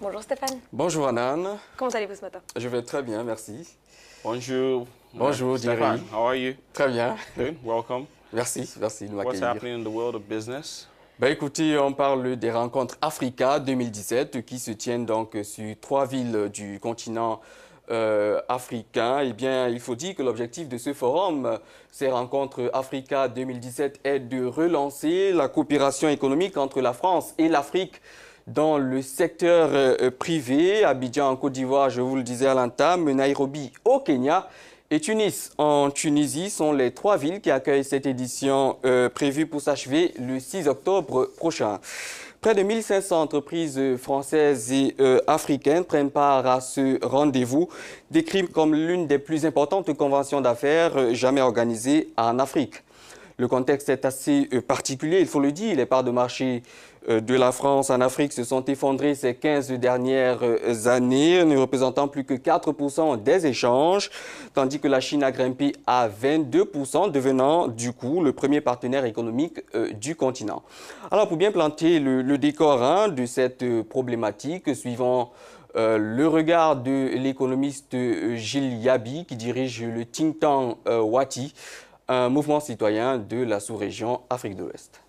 Bonjour Stéphane. Bonjour Anan. Comment allez-vous ce matin? Je vais très bien, merci. Bonjour. Bonjour Stefan. Jerry. How are you? Très bien. Good. Welcome. Merci de What's m'accueillir. happening in the world of business? Écoutez, on parle des rencontres Africa 2017 qui se tiennent donc sur 3 villes du continent africain. Eh bien, il faut dire que l'objectif de ce forum, ces rencontres Africa 2017, est de relancer la coopération économique entre la France et l'Afrique dans le secteur privé. Abidjan en Côte d'Ivoire, je vous le disais à l'entame, Nairobi au Kenya et Tunis en Tunisie sont les 3 villes qui accueillent cette édition prévue pour s'achever le 6 octobre prochain. Près de 1500 entreprises françaises et africaines prennent part à ce rendez-vous, décrit comme l'une des plus importantes conventions d'affaires jamais organisées en Afrique. Le contexte est assez particulier, il faut le dire. Les parts de marché de la France en Afrique se sont effondrées ces 15 dernières années, ne représentant plus que 4% des échanges, tandis que la Chine a grimpé à 22%, devenant du coup le premier partenaire économique du continent. Alors pour bien planter le décor de cette problématique, suivant le regard de l'économiste Gilles Yabi, qui dirige le think tank Wati, un mouvement citoyen de la sous-région Afrique de l'Ouest.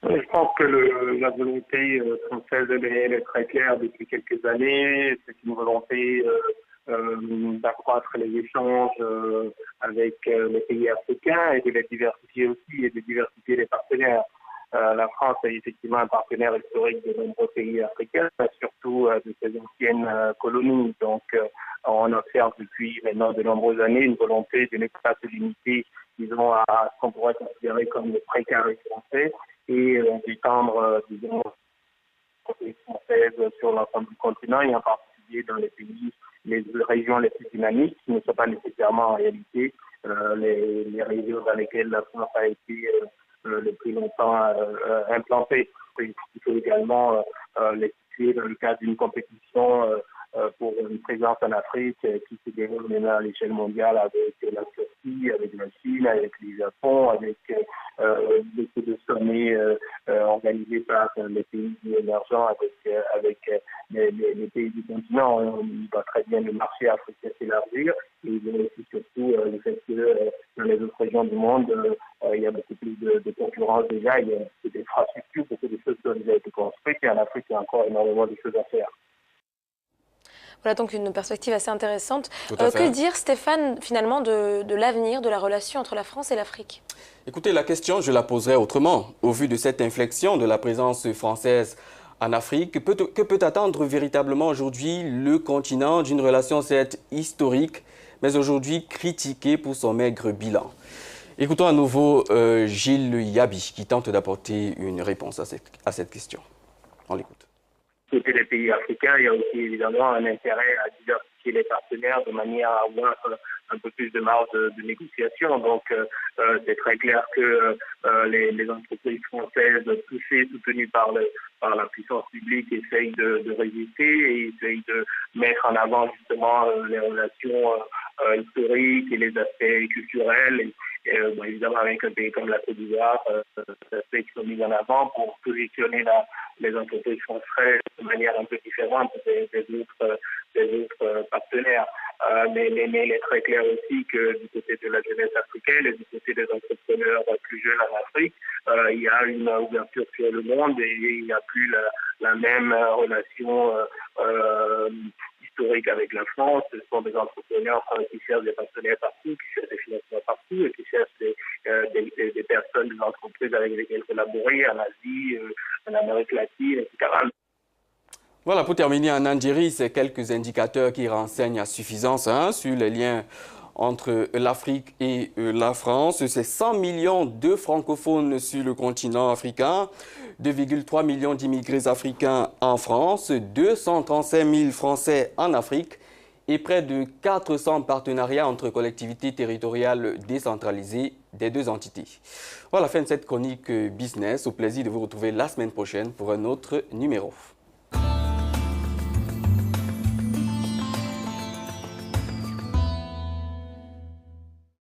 Je pense que la volonté française de l'EL est très claire depuis quelques années. C'est une volonté d'accroître les échanges avec les pays africains et de les diversifier aussi et de diversifier les partenaires. La France est effectivement un partenaire historique de nombreux pays africains, surtout de ses anciennes colonies. Donc, on observe depuis maintenant de nombreuses années une volonté de ne pas se limiter, disons, à ce qu'on pourrait considérer comme le précaré français et d'étendre, disons, les françaises sur l'ensemble du continent et en particulier dans les pays, les régions les plus dynamiques, qui ne sont pas nécessairement en réalité les régions dans lesquelles la France a été le plus longtemps implanté. Il faut également les situer dans le cadre d'une compétition pour une présence en Afrique qui se déroule maintenant à l'échelle mondiale avec la Turquie, avec la Chine, avec le Japon, avec beaucoup de sommets organisés par les pays émergents, avec les pays du continent. On voit très bien le marché africain s'élargir et aussi surtout le fait que dans les autres régions du monde, il y a beaucoup plus de concurrence déjà, il y a beaucoup d'infrastructures, beaucoup de choses qui ont déjà été construites et en Afrique, il y a encore énormément de choses à faire. Voilà donc une perspective assez intéressante. Que dire, Stéphane, finalement, de l'avenir de la relation entre la France et l'Afrique? Écoutez, la question, je la poserai autrement. Au vu de cette inflexion de la présence française en Afrique, que peut attendre véritablement aujourd'hui le continent d'une relation certes historique, mais aujourd'hui critiquée pour son maigre bilan? Écoutons à nouveau Gilles Yabi qui tente d'apporter une réponse à cette question. On l'écoute. Côté des pays africains, il y a aussi évidemment un intérêt à diversifier les partenaires de manière à avoir un peu plus de marge de négociation. Donc, c'est très clair que les entreprises françaises touchées, soutenues par la puissance publique, essayent de résister et essayent de mettre en avant justement les relations historiques et les aspects culturels. Bon, évidemment, avec un pays comme la Côte d'Ivoire, ces aspects qui sont mis en avant pour positionner les entreprises françaises de manière un peu différente des autres partenaires. Mais il est très clair aussi que du côté de la jeunesse africaine et du côté des entrepreneurs plus jeunes en Afrique, il y a une ouverture sur le monde et il n'y a plus la même relation historique avec la France. Ce sont des entrepreneurs qui cherchent des partenaires partout, qui cherchent des financements partout et qui cherchent des personnes, des entreprises avec lesquelles collaborer en Asie, en Amérique latine, etc. Voilà, pour terminer, en Algérie, c'est quelques indicateurs qui renseignent à suffisance sur les liens entre l'Afrique et la France. C'est 100 millions de francophones sur le continent africain, 2,3 millions d'immigrés africains en France, 235 000 Français en Afrique et près de 400 partenariats entre collectivités territoriales décentralisées des deux entités. Voilà, fin de cette chronique business. Au plaisir de vous retrouver la semaine prochaine pour un autre numéro.